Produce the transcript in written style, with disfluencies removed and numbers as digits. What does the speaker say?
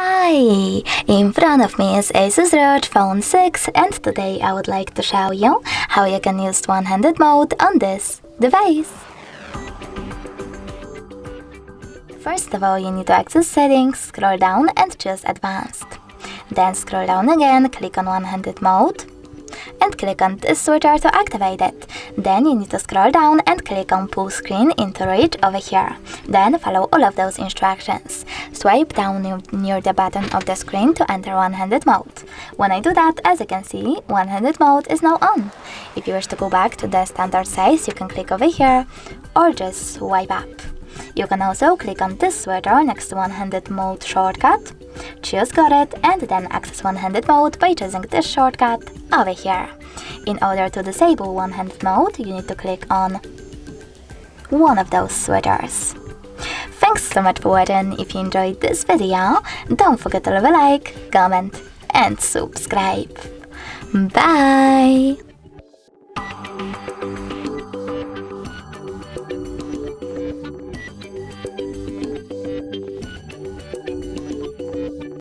Hi! In front of me is Asus ROG Phone 6 and today I would like to show you how you can use one-handed mode on this device. First of all, you need to access settings, scroll down and choose advanced. Then scroll down again, click on one-handed mode and click on this switcher to activate it. Then you need to scroll down and click on pull screen into reach over here. Then follow all of those instructions. Swipe down near the bottom of the screen to enter one-handed mode. When I do that, as you can see, one-handed mode is now on. If you wish to go back to the standard size, you can click over here or just swipe up. You can also click on this switcher next to one-handed mode shortcut, choose got it, and then access one-handed mode by choosing this shortcut over here. In order to disable one-handed mode, you need to click on one of those switchers. Thanks so much for watching. If you enjoyed this video, don't forget to leave a like, comment, and subscribe. Bye!